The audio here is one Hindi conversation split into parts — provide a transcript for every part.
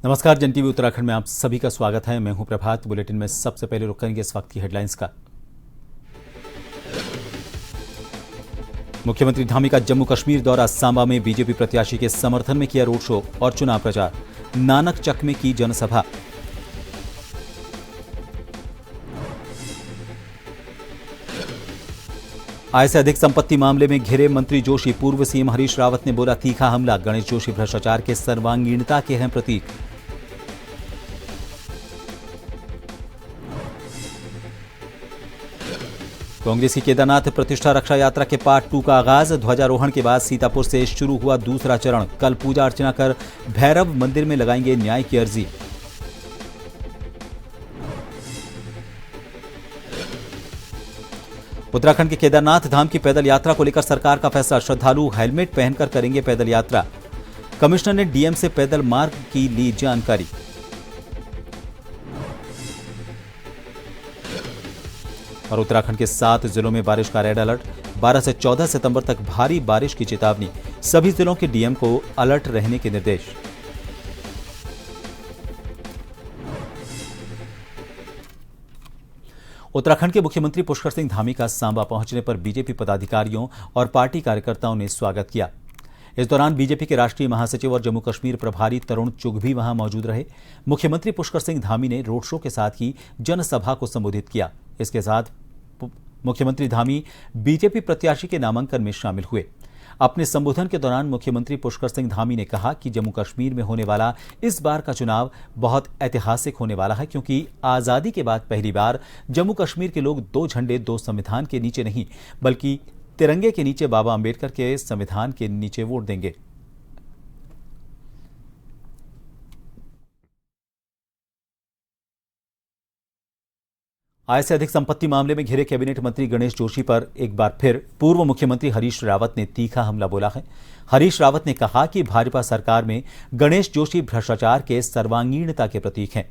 नमस्कार, जन टीवी उत्तराखंड में आप सभी का स्वागत है। मैं हूं प्रभात। बुलेटिन में सबसे पहले रुक करेंगे इस वक्त की हेडलाइंस का। मुख्यमंत्री धामी का जम्मू कश्मीर दौरा। सांबा में बीजेपी प्रत्याशी के समर्थन में किया रोड शो और चुनाव प्रचार। नानक चक में की जनसभा। आय से अधिक संपत्ति मामले में घिरे मंत्री जोशी। पूर्व सीएम हरीश रावत ने बोला तीखा हमला। गणेश जोशी भ्रष्टाचार के सर्वांगीणता के हैं प्रतीक। कांग्रेस की केदारनाथ प्रतिष्ठा रक्षा यात्रा के पार्ट 2 का आगाज। ध्वजारोहण के बाद सीतापुर से शुरू हुआ दूसरा चरण। कल पूजा अर्चना कर भैरव मंदिर में लगाएंगे न्याय की अर्जी। उत्तराखंड के केदारनाथ धाम की पैदल यात्रा को लेकर सरकार का फैसला। श्रद्धालु हेलमेट पहनकर करेंगे पैदल यात्रा। कमिश्नर ने डीएम से पैदल मार्ग की ली जानकारी। और उत्तराखंड के 7 जिलों में बारिश का रेड अलर्ट। 12 से 14 सितंबर तक भारी बारिश की चेतावनी। सभी जिलों के डीएम को अलर्ट रहने के निर्देश। उत्तराखंड के मुख्यमंत्री पुष्कर सिंह धामी का सांबा पहुंचने पर बीजेपी पदाधिकारियों और पार्टी कार्यकर्ताओं ने स्वागत किया। इस दौरान बीजेपी के राष्ट्रीय महासचिव और जम्मू कश्मीर प्रभारी तरुण चुग भी वहां मौजूद रहे। मुख्यमंत्री पुष्कर सिंह धामी ने रोड शो के साथ ही जनसभा को संबोधित किया। इसके साथ मुख्यमंत्री धामी बीजेपी प्रत्याशी के नामांकन में शामिल हुए। अपने संबोधन के दौरान मुख्यमंत्री पुष्कर सिंह धामी ने कहा कि जम्मू कश्मीर में होने वाला इस बार का चुनाव बहुत ऐतिहासिक होने वाला है, क्योंकि आजादी के बाद पहली बार जम्मू कश्मीर के लोग 2 झंडे 2 संविधान के नीचे नहीं बल्कि तिरंगे के नीचे बाबा अंबेडकर के संविधान के नीचे वोट देंगे। आय से अधिक संपत्ति मामले में घिरे कैबिनेट मंत्री गणेश जोशी पर एक बार फिर पूर्व मुख्यमंत्री हरीश रावत ने तीखा हमला बोला है। हरीश रावत ने कहा कि भाजपा सरकार में गणेश जोशी भ्रष्टाचार के सर्वांगीणता के प्रतीक हैं।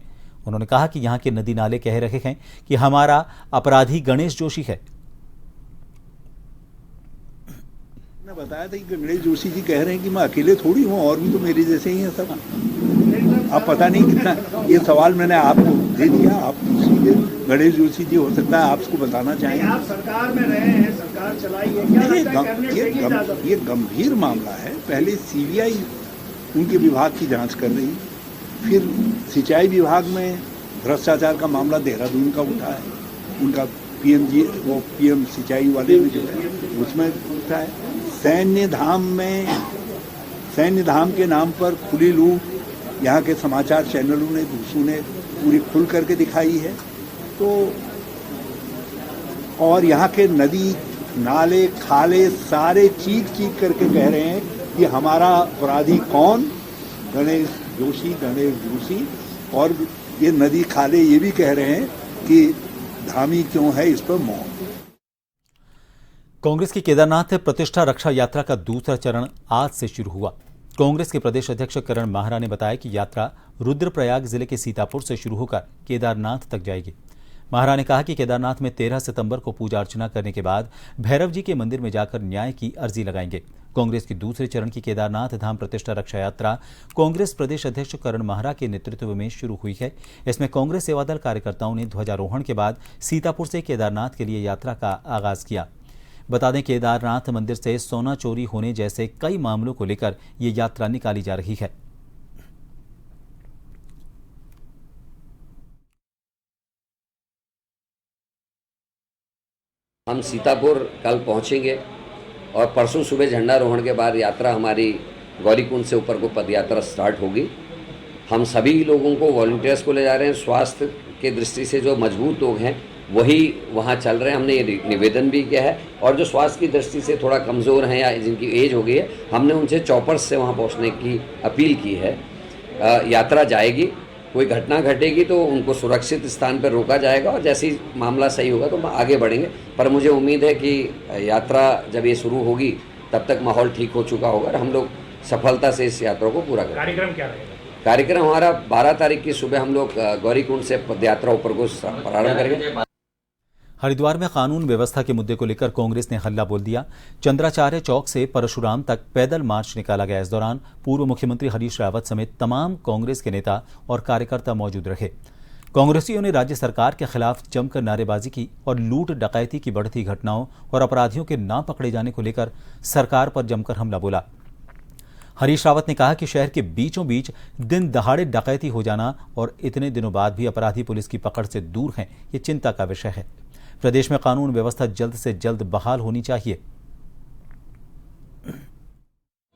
उन्होंने कहा कि यहां के नदी नाले कह रहे हैं कि हमारा अपराधी गणेश जोशी है। बताया था कि गणेश जोशी जी कह रहे हैं कि मैं अकेले थोड़ी हूँ, और भी तो मेरे जैसे ही हैं सब। अब पता नहीं कितना ये सवाल मैंने आपको दे दिया। आप सीधे गणेश जोशी जी हो सकता है आप उसको बताना चाहें। आप सरकार में रहे हैं, सरकार चलाई है, क्या लगता है ये गंभीर मामला है। पहले सीबीआई उनके विभाग की जांच कर रही, फिर सिंचाई विभाग में भ्रष्टाचार का मामला देहरादून का उठा है, उनका पीएम सिंचाई वाले में जो है उसमें उठा है। सैन्य धाम के नाम पर खुली लूट यहाँ के समाचार चैनलों ने, दूसरों ने पूरी खुल करके दिखाई है। तो और यहाँ के नदी नाले खाले सारे चीख करके कह रहे हैं कि हमारा अपराधी कौन, गणेश जोशी। और ये नदी खाले ये भी कह रहे हैं कि धामी क्यों है इस पर मौत। कांग्रेस की केदारनाथ प्रतिष्ठा रक्षा यात्रा का दूसरा चरण आज से शुरू हुआ। कांग्रेस के प्रदेश अध्यक्ष करण माहरा ने बताया कि यात्रा रुद्रप्रयाग जिले के सीतापुर से शुरू होकर केदारनाथ तक जाएगी। माहरा ने कहा कि केदारनाथ में 13 सितंबर को पूजा अर्चना करने के बाद भैरव जी के मंदिर में जाकर न्याय की अर्जी लगाएंगे। कांग्रेस की दूसरे चरण की केदारनाथ धाम प्रतिष्ठा रक्षा यात्रा कांग्रेस प्रदेश अध्यक्ष करण माहरा के नेतृत्व में शुरू हुई है। इसमें कांग्रेस सेवादल कार्यकर्ताओं ने ध्वजारोहण के बाद सीतापुर से केदारनाथ के लिए यात्रा का आगाज किया। बता दें, केदारनाथ मंदिर से सोना चोरी होने जैसे कई मामलों को लेकर ये यात्रा निकाली जा रही है। हम सीतापुर कल पहुंचेंगे और परसों सुबह झंडारोहण के बाद यात्रा हमारी गौरीकुंड से ऊपर को पदयात्रा स्टार्ट होगी। हम सभी लोगों को, वॉलंटियर्स को ले जा रहे हैं। स्वास्थ्य के दृष्टि से जो मजबूत लोग हैं वही वहाँ चल रहे हैं, हमने ये निवेदन भी किया है। और जो स्वास्थ्य की दृष्टि से थोड़ा कमज़ोर हैं या जिनकी एज हो गई है, हमने उनसे चॉपर्स से वहाँ पहुँचने की अपील की है। यात्रा जाएगी, कोई घटना घटेगी तो उनको सुरक्षित स्थान पर रोका जाएगा और जैसे ही मामला सही होगा तो आगे बढ़ेंगे। पर मुझे उम्मीद है कि यात्रा जब ये शुरू होगी तब तक माहौल ठीक हो चुका होगा और हम लोग सफलता से इस यात्रा को पूरा करेंगे। कार्यक्रम क्या रहेगा? कार्यक्रम हमारा 12 तारीख की सुबह हम लोग गौरीकुंड से पदयात्रा ऊपर को प्रारंभ करेंगे। हरिद्वार में कानून व्यवस्था के मुद्दे को लेकर कांग्रेस ने हल्ला बोल दिया। चंद्राचार्य चौक से परशुराम तक पैदल मार्च निकाला गया। इस दौरान पूर्व मुख्यमंत्री हरीश रावत समेत तमाम कांग्रेस के नेता और कार्यकर्ता मौजूद रहे। कांग्रेसियों ने राज्य सरकार के खिलाफ जमकर नारेबाजी की और लूट डकैती की बढ़ती घटनाओं और अपराधियों के ना पकड़े जाने को लेकर सरकार पर जमकर हमला बोला। हरीश रावत ने कहा कि शहर के बीचों बीच दिन दहाड़े डकैती हो जाना और इतने दिनों बाद भी अपराधी पुलिस की पकड़ से दूर हैं, ये चिंता का विषय है। प्रदेश में कानून व्यवस्था जल्द से जल्द बहाल होनी चाहिए।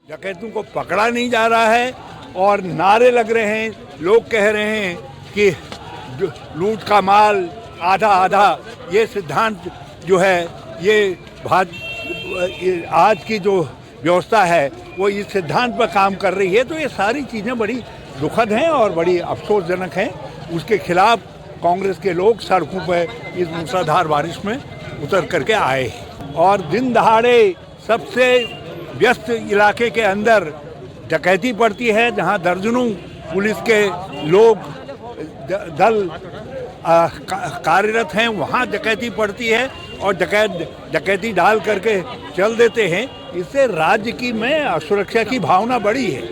डकैतों को पकड़ा नहीं जा रहा है और नारे लग रहे हैं, लोग कह रहे हैं कि लूट का माल आधा आधा, ये सिद्धांत जो है ये आज की जो व्यवस्था है वो इस सिद्धांत पर काम कर रही है। तो ये सारी चीज़ें बड़ी दुखद हैं और बड़ी अफसोसजनक हैं। उसके खिलाफ कांग्रेस के लोग सड़कों पर इस मूसलाधार बारिश में उतर करके आए और दिन दहाड़े सबसे व्यस्त इलाके के अंदर डकैती पड़ती है, जहां दर्जनों पुलिस के लोग दल कार्यरत हैं, वहां डकैती पड़ती है और डकैती डाल करके चल देते हैं। इससे राज्य की में असुरक्षा की भावना बढ़ी है।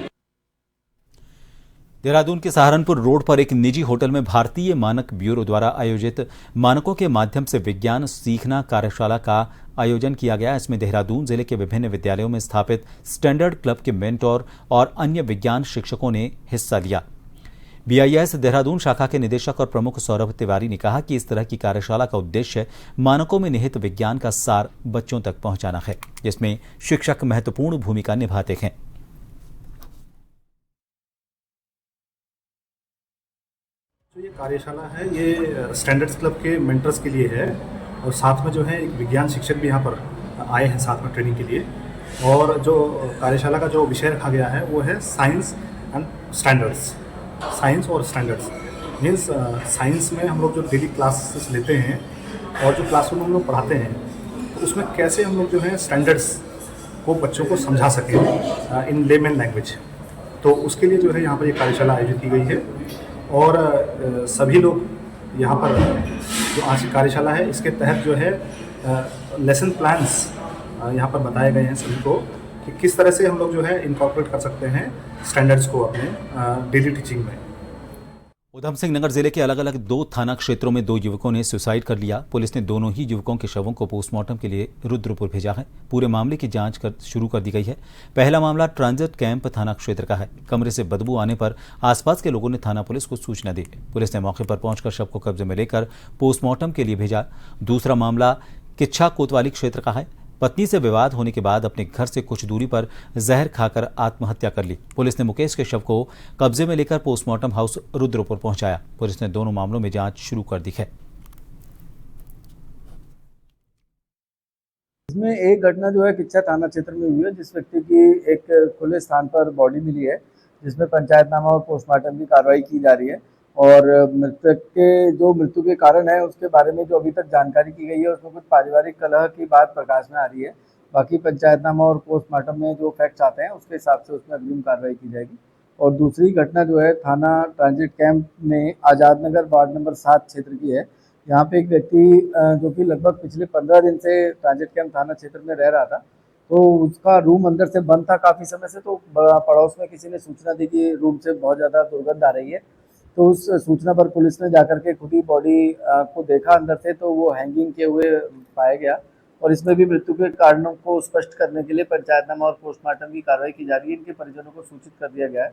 देहरादून के सहारनपुर रोड पर एक निजी होटल में भारतीय मानक ब्यूरो द्वारा आयोजित मानकों के माध्यम से विज्ञान सीखना कार्यशाला का आयोजन किया गया। इसमें देहरादून जिले के विभिन्न विद्यालयों में स्थापित स्टैंडर्ड क्लब के मेंटोर और अन्य विज्ञान शिक्षकों ने हिस्सा लिया। बीआईएस देहरादून शाखा के निदेशक और प्रमुख सौरभ तिवारी ने कहा कि इस तरह की कार्यशाला का उद्देश्य मानकों में निहित विज्ञान का सार बच्चों तक पहुंचाना है, जिसमें शिक्षक महत्वपूर्ण भूमिका निभाते हैं। जो ये कार्यशाला है ये स्टैंडर्ड्स क्लब के मेंटर्स के लिए है और साथ में जो है एक विज्ञान शिक्षक भी यहाँ पर आए हैं साथ में ट्रेनिंग के लिए। और जो कार्यशाला का जो विषय रखा गया है वो है साइंस एंड स्टैंडर्ड्स। साइंस और स्टैंडर्ड्स मीन्स साइंस में हम लोग जो डेली क्लासेस लेते हैं और जो क्लासरूम में हम लोग पढ़ाते हैं तो उसमें कैसे हम लोग जो है स्टैंडर्ड्स को बच्चों को समझा सकें इन लेमैन लैंग्वेज। तो उसके लिए जो है यहाँ पर ये कार्यशाला आयोजित की गई है और सभी लोग यहाँ पर जो आज की कार्यशाला है इसके तहत जो है लेसन प्लान्स यहाँ पर बताए गए हैं सभी को कि किस तरह से हम लोग जो है इनकॉर्पोरेट कर सकते हैं स्टैंडर्ड्स को अपने डेली टीचिंग में। उधम सिंह नगर जिले के अलग अलग 2 थाना क्षेत्रों में 2 युवकों ने सुसाइड कर लिया। पुलिस ने दोनों ही युवकों के शवों को पोस्टमार्टम के लिए रुद्रपुर भेजा है। पूरे मामले की जांच शुरू कर दी गई है। पहला मामला ट्रांजिट कैंप थाना क्षेत्र का है। कमरे से बदबू आने पर आसपास के लोगों ने थाना पुलिस को सूचना दी। पुलिस ने मौके पर पहुंचकर शव को कब्जे में लेकर पोस्टमार्टम के लिए भेजा। दूसरा मामला किच्छा कोतवाली क्षेत्र का है। पत्नी से विवाद होने के बाद अपने घर से कुछ दूरी पर जहर खाकर आत्महत्या कर ली। पुलिस ने मुकेश के शव को कब्जे में लेकर पोस्टमार्टम हाउस रुद्रपुर पहुंचाया। पुलिस ने दोनों मामलों में जांच शुरू कर दी है। इसमें एक घटना जो है किच्छा थाना क्षेत्र में हुई है, जिस व्यक्ति की एक खुले स्थान पर बॉडी मिली है, जिसमें पंचायतनामा और पोस्टमार्टम की कार्रवाई की जा रही है और मृतक के जो मृत्यु के कारण है उसके बारे में जो अभी तक जानकारी की गई है उसमें कुछ पारिवारिक कलह की बात प्रकाश में आ रही है। बाकी पंचायतनामा और पोस्टमार्टम में जो फैक्ट्स आते हैं उसके हिसाब से उसमें अग्रिम कार्रवाई की जाएगी। और दूसरी घटना जो है थाना ट्रांजिट कैंप में आज़ाद नगर वार्ड नंबर 7 क्षेत्र की है। यहाँ पे एक व्यक्ति जो कि लगभग पिछले 15 दिन से ट्रांजिट कैंप थाना क्षेत्र में रह रहा था, तो उसका रूम अंदर से बंद था काफ़ी समय से। तो पड़ोस में किसी ने सूचना दी कि रूम से बहुत ज़्यादा दुर्गंध आ रही है, तो उस सूचना पर पुलिस ने जाकर के खुद ही बॉडी को देखा अंदर से, तो वो हैंगिंग किए हुए पाया गया। और इसमें भी मृत्यु के कारणों को स्पष्ट करने के लिए पंचायतनामा और पोस्टमार्टम की कार्रवाई की जा रही है। इनके परिजनों को सूचित कर दिया गया है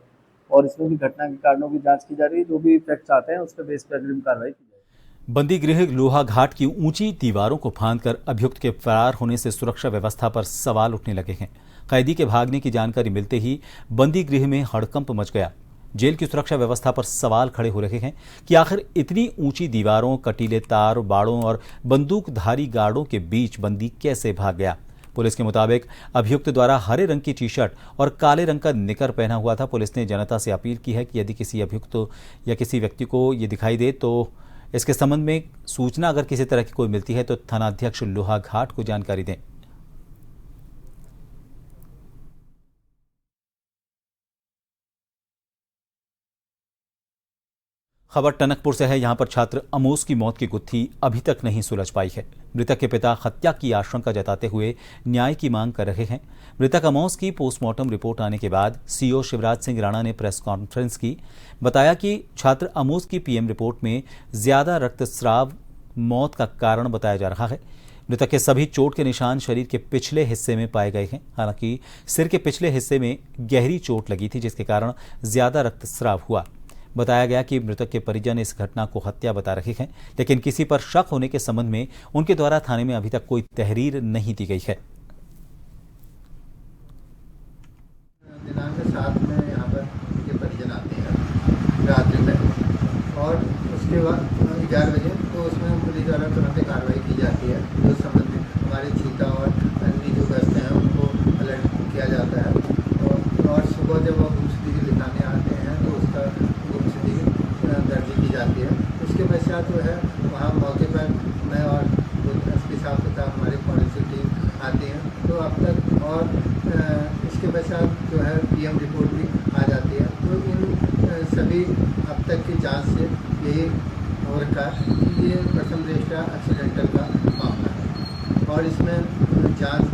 और इसमें भी घटना के कारणों की जांच की जा रही है। जो भी फैक्ट्स आते हैं उसके बेस पर अग्रिम कार्रवाई की जाएगी। बंदी गृह लोहा घाट की ऊंची दीवारों को फांदकर अभियुक्त के फरार होने से सुरक्षा व्यवस्था पर सवाल उठने लगे हैं। कैदी के भागने की जानकारी मिलते ही बंदी गृह में हड़कंप मच गया। जेल की सुरक्षा व्यवस्था पर सवाल खड़े हो रहे हैं कि आखिर इतनी ऊंची दीवारों, कटीले तार, बाड़ों और बंदूकधारी गार्डों के बीच बंदी कैसे भाग गया। पुलिस के मुताबिक अभियुक्त द्वारा हरे रंग की टी शर्ट और काले रंग का निकर पहना हुआ था। पुलिस ने जनता से अपील की है कि यदि किसी अभियुक्त या किसी व्यक्ति को ये दिखाई दे तो इसके संबंध में सूचना अगर किसी तरह की कोई मिलती है तो थानाध्यक्ष लोहा घाट को जानकारी दें। खबर टनकपुर से है। यहां पर छात्र अमोस की मौत की गुत्थी अभी तक नहीं सुलझ पाई है। मृतक के पिता हत्या की आशंका जताते हुए न्याय की मांग कर रहे हैं। मृतक अमोस की पोस्टमार्टम रिपोर्ट आने के बाद सीओ शिवराज सिंह राणा ने प्रेस कॉन्फ्रेंस की। बताया कि छात्र अमोस की पीएम रिपोर्ट में ज्यादा रक्तस्राव मौत का कारण बताया जा रहा है। मृतक के सभी चोट के निशान शरीर के पिछले हिस्से में पाए गए हैं। हालांकि सिर के पिछले हिस्से में गहरी चोट लगी थी, जिसके कारण ज्यादा रक्तस्राव हुआ। बताया गया कि मृतक के परिजन इस घटना को हत्या बता रहे हैं, लेकिन किसी पर शक होने के संबंध में उनके द्वारा थाने में अभी तक कोई तहरीर नहीं दी गई है। दिनांक 7 में यहाँ पर उनके परिजन आते हैं रात्रि में, और उसके बाद 11 बजे तो उसमें पुलिस द्वारा तुरंत कार्रवाई की जाती है। जो संबंधित हमारे चीता और अन्य जो ग्रस्त हैं उनको अलर्ट किया जाता है, और सुबह जब वो गुमशुदगी लिखाने आते हैं तो उसका गुमशुदगी दर्ज की जाती है। उसके पश्चात जो है वहाँ मौके पर मैं और एसपी साहब तथा हमारी फॉरेंसिक टीम आती हैं। तो अब तक और इसके पश्चात जो है पीएम रिपोर्ट भी आ जाती है। तो इन सभी अब तक की जांच से यही हो रखा है कि ये प्रथम दृष्टया एक्सीडेंटल का मामला है, और इसमें जांच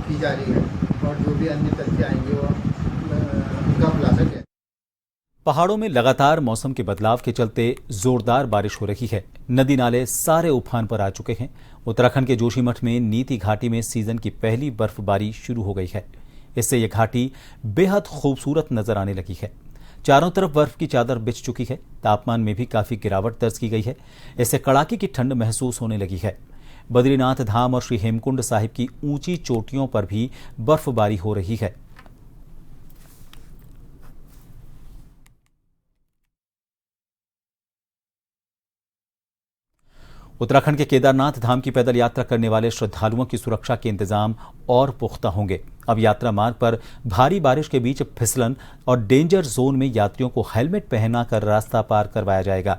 की जा रही है, और जो भी अन्य तथ्य आएंगे वो उनका खुलासा किया। पहाड़ों में लगातार मौसम के बदलाव के चलते जोरदार बारिश हो रही है। नदी नाले सारे उफान पर आ चुके हैं। उत्तराखंड के जोशीमठ में नीति घाटी में सीजन की पहली बर्फबारी शुरू हो गई है। इससे यह घाटी बेहद खूबसूरत नजर आने लगी है। चारों तरफ बर्फ की चादर बिछ चुकी है। तापमान में भी काफी गिरावट दर्ज की गई है। इससे कड़ाके की ठंड महसूस होने लगी है। बद्रीनाथ धाम और श्री हेमकुंड साहिब की ऊंची चोटियों पर भी बर्फबारी हो रही है। उत्तराखंड के केदारनाथ धाम की पैदल यात्रा करने वाले श्रद्धालुओं की सुरक्षा के इंतजाम और पुख्ता होंगे। अब यात्रा मार्ग पर भारी बारिश के बीच फिसलन और डेंजर जोन में यात्रियों को हेलमेट पहनाकर रास्ता पार करवाया जाएगा।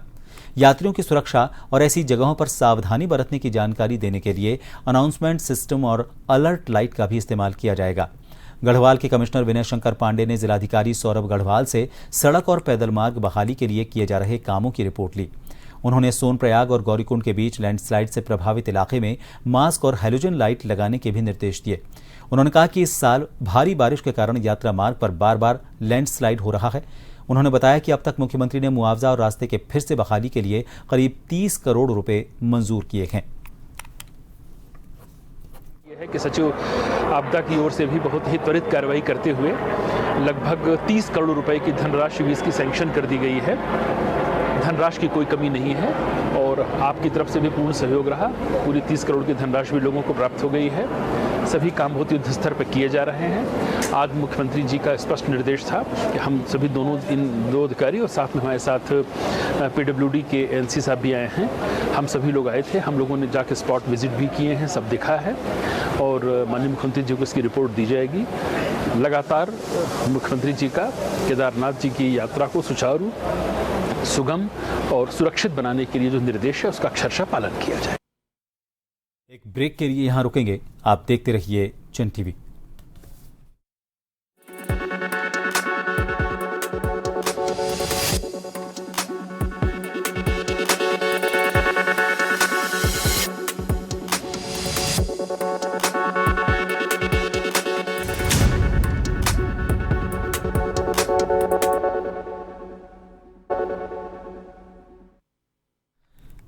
यात्रियों की सुरक्षा और ऐसी जगहों पर सावधानी बरतने की जानकारी देने के लिए अनाउंसमेंट सिस्टम और अलर्ट लाइट का भी इस्तेमाल किया जाएगा। गढ़वाल के कमिश्नर विनय शंकर पांडे ने जिलाधिकारी सौरभ गढ़वाल से सड़क और पैदल मार्ग बहाली के लिए किए जा रहे कामों की रिपोर्ट ली। उन्होंने सोनप्रयाग और गौरीकुंड के बीच लैंडस्लाइड से प्रभावित इलाके में मास्क और हैलोजन लाइट लगाने के भी निर्देश दिए। उन्होंने कहा कि इस साल भारी बारिश के कारण यात्रा मार्ग पर बार बार लैंडस्लाइड हो रहा है। उन्होंने बताया कि अब तक मुख्यमंत्री ने मुआवजा और रास्ते के फिर से बहाली के लिए करीब 30 करोड़ रुपए मंजूर किए हैं। है कि सचिव आपदा की ओर से भी बहुत ही त्वरित कार्रवाई करते हुए लगभग 30 करोड़ रुपए की धनराशि भी इसकी सैंक्शन कर दी गई है। धनराशि की कोई कमी नहीं है और आपकी तरफ से भी पूर्ण सहयोग रहा। पूरी 30 करोड़ की धनराशि भी लोगों को प्राप्त हो गई है। सभी काम बहुत युद्ध स्तर पर किए जा रहे हैं। आज मुख्यमंत्री जी का स्पष्ट निर्देश था कि हम सभी इन दो अधिकारी और साथ में हमारे साथ पीडब्ल्यूडी के एलसी साहब भी आए हैं। हम सभी लोग आए थे। हम लोगों ने जाके स्पॉट विजिट भी किए हैं, सब दिखा है और माननीय मुख्यमंत्री जी को इसकी रिपोर्ट दी जाएगी। लगातार मुख्यमंत्री जी का केदारनाथ जी की यात्रा को सुचारू, सुगम और सुरक्षित बनाने के लिए जो निर्देश है उसका अक्षरशः पालन किया जाए। एक ब्रेक के लिए यहां रुकेंगे। आप देखते रहिए जन टीवी।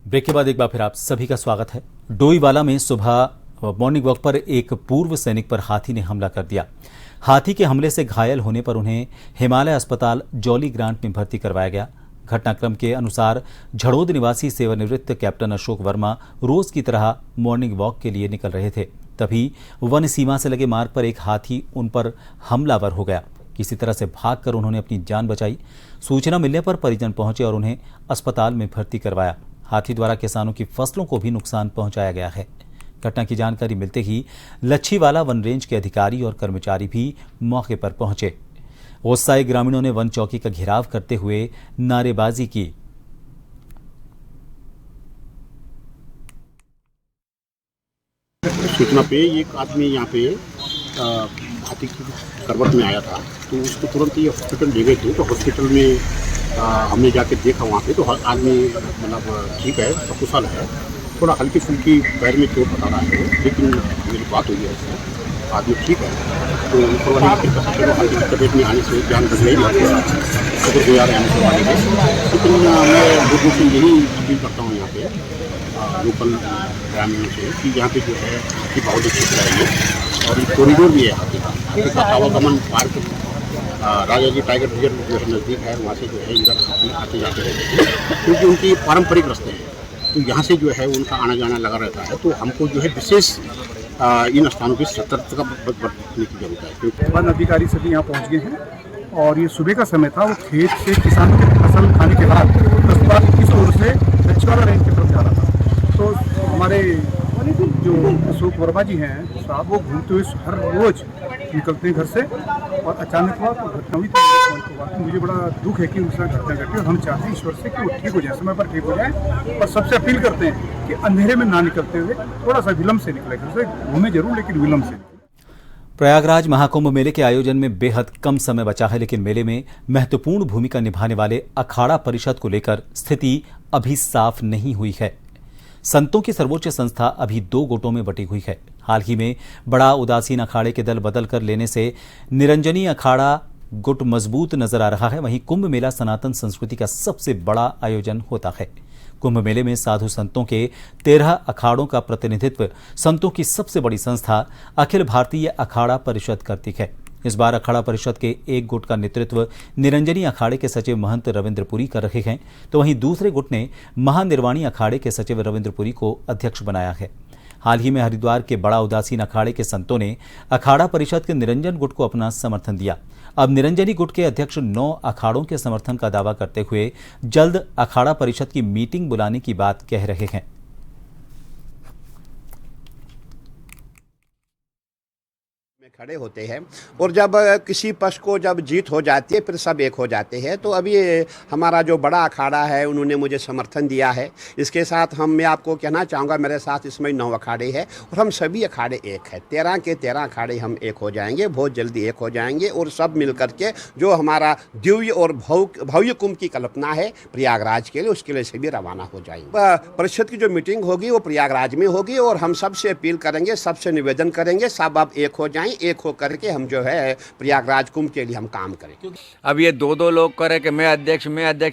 ब्रेक के बाद एक बार फिर आप सभी का स्वागत है। डोईवाला में सुबह मॉर्निंग वॉक पर एक पूर्व सैनिक पर हाथी ने हमला कर दिया। हाथी के हमले से घायल होने पर उन्हें हिमालय अस्पताल जॉली ग्रांट में भर्ती करवाया गया। घटनाक्रम के अनुसार झड़ोद निवासी सेवानिवृत्त कैप्टन अशोक वर्मा रोज की तरह मॉर्निंग वॉक के लिए निकल रहे थे। तभी वन सीमा से लगे मार्ग पर एक हाथी उन पर हमलावर हो गया। किसी तरह से भागकर उन्होंने अपनी जान बचाई। सूचना मिलने पर परिजन पहुंचे और उन्हें अस्पताल में भर्ती करवाया। हाथी द्वारा किसानों की फसलों को भी नुकसान पहुंचाया गया है। घटना की जानकारी मिलते ही लच्छीवाला वन रेंज के अधिकारी और कर्मचारी भी मौके पर पहुंचे। उत्साही ग्रामीणों ने वन चौकी का घेराव करते हुए नारेबाजी की। सूचना पे एक आदमी यहाँ पे हाथी की करवट में आया था, तो उसको तुरंत ही हॉस्पिटल ले गए थे। तो हॉस्पिटल में हमने जाके देखा वहाँ पे, तो हर आदमी मतलब ठीक है, सकुशल है। थोड़ा हल्की फुल्की पैर में चोट बता रहा है, लेकिन मेरी बात हुई है उससे, आदमी ठीक है। तो तबियत में आने से जान बच गई, सदर गुजार आने से वाले थे। लेकिन मैं लोगों से यही अपील करता हूँ यहाँ पे लोकल ग्रामीणों से कि यहाँ पे जो है हाथी बहुत अच्छी रहेंगे, और ये कॉरिडोर भी है हाथी का आवागमन पार्क राजा जी टाइगर रिजर्व जो है नज़दीक है, वहाँ से जो है इधर हाथी आते जाते रहते हैं, क्योंकि उनकी पारंपरिक रास्ते हैं। तो यहाँ से जो है उनका आना जाना लगा रहता है। तो हमको जो है विशेष इन स्थानों की सतर्कता बरतने की जरूरत है, क्योंकि वन अधिकारी सभी यहाँ पहुँच गए हैं और ये सुबह का समय था। वो खेत से किसानों की फसल खाने के बाद उसके बाद इस ओर से लच्छवाड़ा रेंज की तरफ जा रहा था। तो हमारे जो अशोक वर्मा जी हैं साहब, वो घूमते हुए हर रोज निकलते हैं घर से, और अचानक हुआ तो घटना हुई। तो मुझे बड़ा दुख है कि उनसे घटना घटी, और हम चाहते हैं ईश्वर से कि वो ठीक हो जाए, समय पर ठीक हो जाए। और सबसे अपील करते हैं कि अंधेरे में ना निकलते हुए थोड़ा सा विलम्ब से निकले, घर से घूमे जरूर लेकिन विलम्ब से। प्रयागराज महाकुंभ मेले के आयोजन में बेहद कम समय बचा है, लेकिन मेले में महत्वपूर्ण भूमिका निभाने वाले अखाड़ा परिषद को लेकर स्थिति अभी साफ नहीं हुई है। संतों की सर्वोच्च संस्था अभी 2 गुटों में बटी हुई है। हाल ही में बड़ा उदासीन अखाड़े के दल बदल कर लेने से निरंजनी अखाड़ा गुट मजबूत नजर आ रहा है। वहीं कुंभ मेला सनातन संस्कृति का सबसे बड़ा आयोजन होता है। कुंभ मेले में साधु संतों के 13 अखाड़ों का प्रतिनिधित्व संतों की सबसे बड़ी संस्था अखिल भारतीय अखाड़ा परिषद करती है। इस बार अखाड़ा परिषद के एक गुट का नेतृत्व निरंजनी अखाड़े के सचिव महंत रविंद्र पुरी कर रहे हैं, तो वहीं दूसरे गुट ने महानिर्वाणी अखाड़े के सचिव रविंद्र पुरी को अध्यक्ष बनाया है। हाल ही में हरिद्वार के बड़ा उदासीन अखाड़े के संतों ने अखाड़ा परिषद के निरंजन गुट को अपना समर्थन दिया। अब निरंजनी गुट के अध्यक्ष 9 अखाड़ों के समर्थन का दावा करते हुए जल्द अखाड़ा परिषद की मीटिंग बुलाने की बात कह रहे हैं। खड़े होते हैं, और जब किसी पक्ष को जब जीत हो जाती है फिर सब एक हो जाते हैं। तो अभी हमारा जो बड़ा अखाड़ा है उन्होंने मुझे समर्थन दिया है। इसके साथ मैं आपको कहना चाहूँगा, मेरे साथ इसमें 9 अखाड़े हैं और हम सभी अखाड़े एक हैं। 13 के 13 अखाड़े हम एक हो जाएंगे, बहुत जल्दी एक हो जाएंगे, और सब मिल करके जो हमारा दिव्य और भव्य कुंभ की कल्पना है प्रयागराज के लिए, उसके लिए सभी रवाना हो जाएंगे। परिषद की जो मीटिंग होगी वो प्रयागराज में होगी, और हम सबसे अपील करेंगे, सबसे निवेदन करेंगे, सब अब एक हो जाएं। एक हो करके हम जो है प्रयागराज कुंभ के लिए हम काम करें। अब ये 2 लोग करे कि मैं अध्यक्ष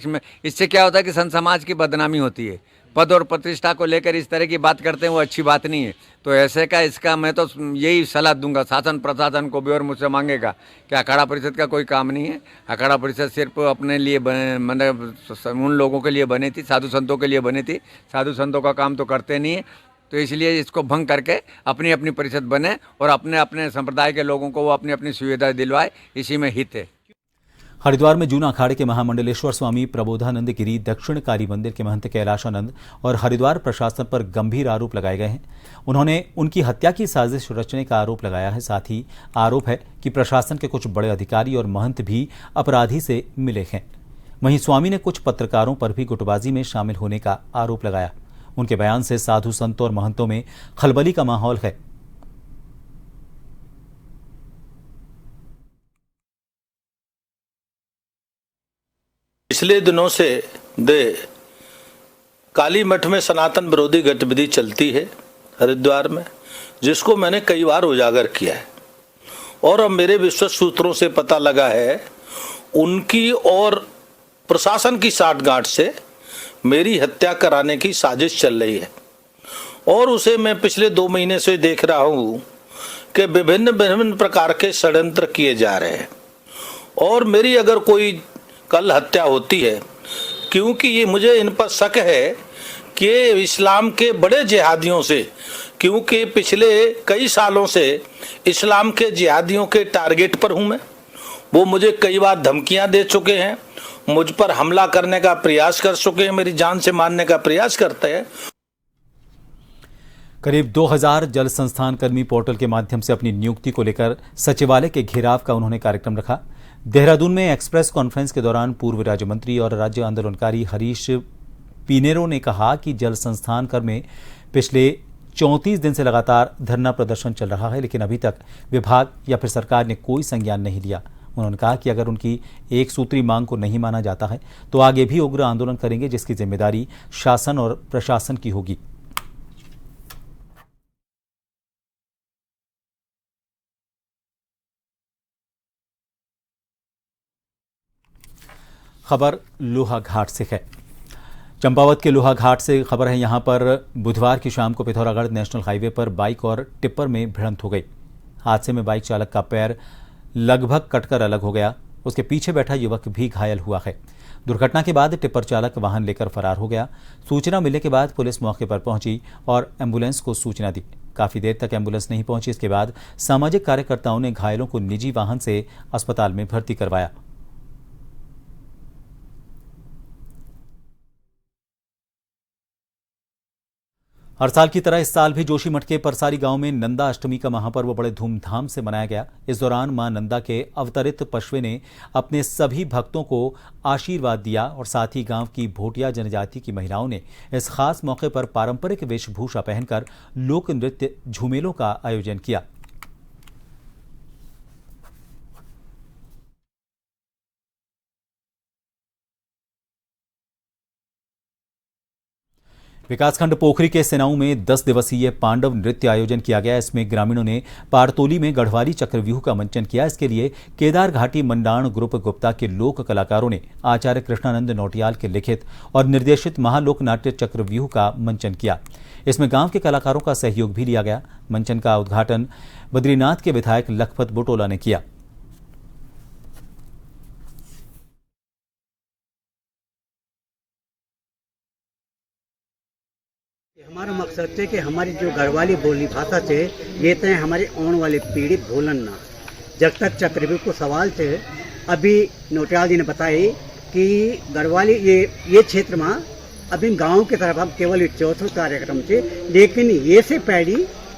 में, इससे क्या होता है कि संत समाज की बदनामी होती है। पद और प्रतिष्ठा को लेकर इस तरह की बात करते हैं, वो अच्छी बात नहीं है। तो ऐसे का इसका मैं तो यही सलाह दूंगा शासन प्रशासन को भी, और मुझसे मांगेगा कि अखाड़ा परिषद का कोई काम नहीं है। अखाड़ा परिषद सिर्फ अपने लिए मतलब उन लोगों के लिए बनी थी, साधु संतों के लिए बनी थी। साधु संतों का काम तो करते नहीं है, तो इसलिए इसको भंग करके अपनी अपनी परिषद बने और अपने अपने संप्रदाय के लोगों को वो अपनी अपनी सुविधा दिलवाए, इसी में हित है। हरिद्वार में जूना अखाड़े के महामंडलेश्वर स्वामी प्रबोधानंद गिरी, दक्षिणकारी मंदिर के महंत कैलाशानंद और हरिद्वार प्रशासन पर गंभीर आरोप लगाए गए हैं। उन्होंने उनकी हत्या की साजिश रचने का आरोप लगाया है। साथ ही आरोप है कि प्रशासन के कुछ बड़े अधिकारी और महंत भी अपराधी से मिले हैं। वहीं स्वामी ने कुछ पत्रकारों पर भी गुटबाजी में शामिल होने का आरोप लगाया। उनके बयान से साधु संतों और महंतों में खलबली का माहौल है। पिछले दिनों से काली मठ में सनातन विरोधी गतिविधि चलती है हरिद्वार में, जिसको मैंने कई बार उजागर किया है, और अब मेरे विश्वस्त सूत्रों से पता लगा है उनकी और प्रशासन की साठगांठ से मेरी हत्या कराने की साजिश चल रही है। और उसे मैं पिछले 2 महीने से देख रहा हूं कि विभिन्न प्रकार के षड्यंत्र किए जा रहे हैं, और मेरी अगर कोई कल हत्या होती है, क्योंकि ये मुझे इन पर शक है कि इस्लाम के बड़े जिहादियों से, क्योंकि पिछले कई सालों से इस्लाम के जिहादियों के टारगेट पर हूं मैं। वो मुझे कई बार धमकियां दे चुके हैं, मुझ पर हमला करने का प्रयास कर चुके हैं, मेरी जान से मारने का प्रयास करते हैं। करीब 2000 जल संस्थान कर्मी पोर्टल के माध्यम से अपनी नियुक्ति को लेकर सचिवालय के घेराव का उन्होंने कार्यक्रम रखा। देहरादून में एक्सप्रेस कॉन्फ्रेंस के दौरान पूर्व राज्य मंत्री और राज्य आंदोलनकारी हरीश पीनेरो ने कहा कि जल संस्थान कर में पिछले 34 दिन से लगातार धरना प्रदर्शन चल रहा है, लेकिन अभी तक विभाग या फिर सरकार ने कोई संज्ञान नहीं लिया। उन्होंने कहा कि अगर उनकी एक सूत्री मांग को नहीं माना जाता है तो आगे भी उग्र आंदोलन करेंगे, जिसकी जिम्मेदारी शासन और प्रशासन की होगी। खबर लोहाघाट से है। चंपावत के लोहाघाट से खबर है। यहां पर बुधवार की शाम को पिथौरागढ़ नेशनल हाईवे पर बाइक और टिप्पर में भिड़ंत हो गई। हादसे में बाइक चालक का पैर लगभग कटकर अलग हो गया। उसके पीछे बैठा युवक भी घायल हुआ है। दुर्घटना के बाद टिप्पर चालक वाहन लेकर फरार हो गया। सूचना मिलने के बाद पुलिस मौके पर पहुंची और एम्बुलेंस को सूचना दी। काफी देर तक एम्बुलेंस नहीं पहुंची। इसके बाद सामाजिक कार्यकर्ताओं ने घायलों को निजी वाहन से अस्पताल में भर्ती करवाया। हर साल की तरह इस साल भी जोशीमठ के परसारी गांव में नंदा अष्टमी का महापर्व बड़े धूमधाम से मनाया गया। इस दौरान मां नंदा के अवतरित पशुए ने अपने सभी भक्तों को आशीर्वाद दिया और साथ ही गांव की भोटिया जनजाति की महिलाओं ने इस खास मौके पर पारंपरिक वेशभूषा पहनकर लोक नृत्य झूमेलों का आयोजन किया। विकासखंड पोखरी के सेनाऊ में 10 दिवसीय पांडव नृत्य आयोजन किया गया। इसमें ग्रामीणों ने पारतोली में गढ़वाली चक्रव्यूह का मंचन किया। इसके लिए केदार घाटी मंडाण ग्रुप गुप्ता के लोक कलाकारों ने आचार्य कृष्णानंद नौटियाल के लिखित और निर्देशित महालोक नाट्य चक्रव्यूह का मंचन किया। इसमें गांव के कलाकारों का सहयोग भी लिया गया। मंचन का उद्घाटन बद्रीनाथ के विधायक लखपत बुटोला ने किया। हमारा मकसद है कि हमारी जो घरवाली बोली भाषा है ये तो हमारी आने वाली पीढ़ी भूलन ना। जब तक चक्रव्यूह को सवाल थे, अभी नौटियाल जी ने बताई कि घरवाली ये क्षेत्र में अभी गांव की तरफ हम केवल चौथा कार्यक्रम थे, लेकिन ये से पहले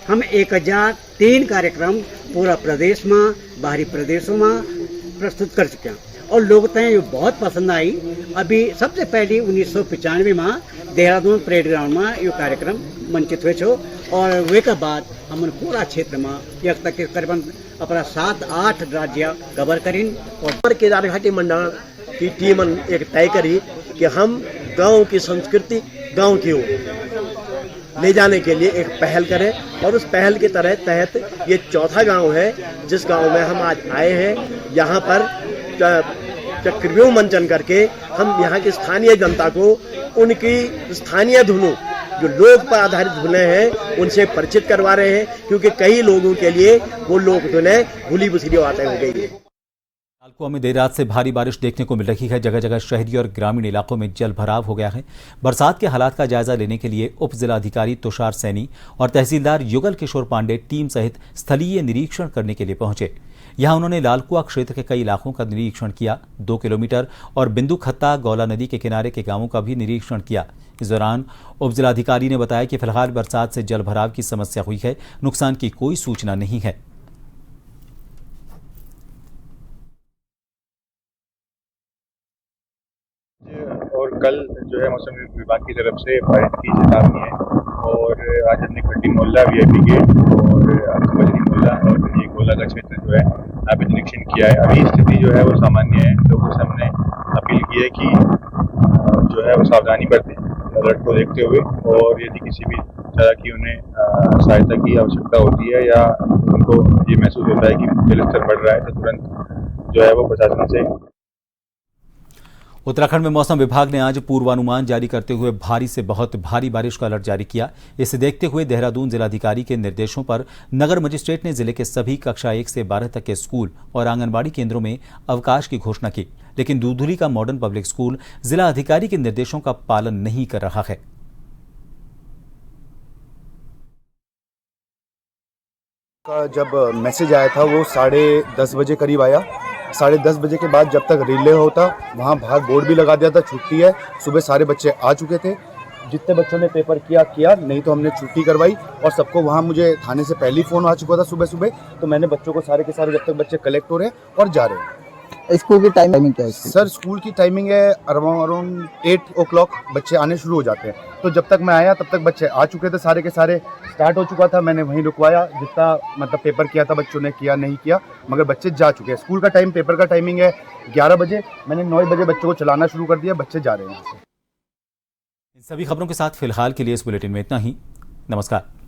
हम 1003 कार्यक्रम पूरा प्रदेश में बाहरी प्रदेशों में प्रस्तुत कर चुके हैं और लोग तय बहुत पसंद आई। अभी सबसे पहले 1995 में देहरादून परेड ग्राउंड में ये कार्यक्रम मंचित हुए छो और वे के बाद हम पूरा क्षेत्र में एक तक करीबन अपना 7-8 राज्य कवर करीन। और केदार घाटी मंडल की टीम एक तय करी कि हम गांव की संस्कृति गांव की ओर ले जाने के लिए एक पहल करें और उस पहल के तहत ये चौथा गांव है जिस गांव में हम आज आए हैं। यहाँ पर चक्रव्यूह मंचन करके हम यहाँ की स्थानीय जनता को उनकी स्थानीय धुनों जो लोक पर आधारित धुनें हैं उनसे परिचित करवा रहे हैं, क्योंकि कई लोगों के लिए वो लोक धुनें भूली बिसरी बातें हो गई है। लालकुआं में देर रात से भारी बारिश देखने को मिल रही है। जगह जगह शहरी और ग्रामीण इलाकों में जल भराव हो गया है। बरसात के हालात का जायजा लेने के लिए उप जिलाधिकारी तुषार सैनी और तहसीलदार युगल किशोर पांडे टीम सहित स्थलीय निरीक्षण करने के लिए पहुंचे। यहां उन्होंने लालकुआं क्षेत्र के कई इलाकों का निरीक्षण किया। 2 किलोमीटर और बिंदु खत्ता गौला नदी के किनारे के गांवों का भी निरीक्षण किया। इस दौरान उप जिलाधिकारी ने बताया कि फिलहाल बरसात से जल भराव की समस्या हुई है, नुकसान की कोई सूचना नहीं है। और कल जो है मौसम विभाग की तरफ से बारिश की चेतावनी है और आज हमने खड्डी मोहल्ला वीआईपी गेट और बजरी मोहल्ला और ये गोला का क्षेत्र जो है यहाँ पे निरीक्षण किया है। अभी स्थिति जो है वो सामान्य है। लोगों से हमने अपील की है कि जो है वो सावधानी बरतें अलर्ट को देखते हुए, और यदि किसी भी तरह की उन्हें सहायता की आवश्यकता होती है या उनको ये महसूस होता है कि जलस्तर बढ़ रहा है तो तुरंत जो है वो प्रशासन से। उत्तराखंड में मौसम विभाग ने आज पूर्वानुमान जारी करते हुए भारी से बहुत भारी बारिश का अलर्ट जारी किया। इसे देखते हुए देहरादून जिलाधिकारी के निर्देशों पर नगर मजिस्ट्रेट ने जिले के सभी कक्षा 1 से 12 तक के स्कूल और आंगनबाड़ी केंद्रों में अवकाश की घोषणा की, लेकिन दूधुली का मॉडर्न पब्लिक स्कूल जिला अधिकारी के निर्देशों का पालन नहीं कर रहा है। जब मैसेज आया था वो 10:30 बजे करीब आया। 10:30 बजे के बाद जब तक रिले होता वहाँ बाहर बोर्ड भी लगा दिया था छुट्टी है। सुबह सारे बच्चे आ चुके थे, जितने बच्चों ने पेपर किया, नहीं तो हमने छुट्टी करवाई और सबको वहाँ मुझे थाने से पहले फ़ोन आ चुका था सुबह। तो मैंने बच्चों को सारे के सारे जब तक बच्चे कलेक्ट हो रहे हैं और जा रहे हैं स्कूल की टाइमिंग क्या है? सर स्कूल की टाइमिंग है अराउंड 8 o'clock बच्चे आने शुरू हो जाते हैं। तो जब तक मैं आया तब तक बच्चे आ चुके थे, सारे के सारे स्टार्ट हो चुका था। मैंने वहीं रुकवाया, जितना मतलब पेपर किया था बच्चों ने किया, नहीं किया, मगर बच्चे जा चुके हैं। स्कूल का टाइम, पेपर का टाइमिंग है 11 बजे। मैंने 9 बजे बच्चों को चलाना शुरू कर दिया, बच्चे जा रहे हैं। इन सभी खबरों के साथ फिलहाल के लिए इस बुलेटिन में इतना ही। नमस्कार।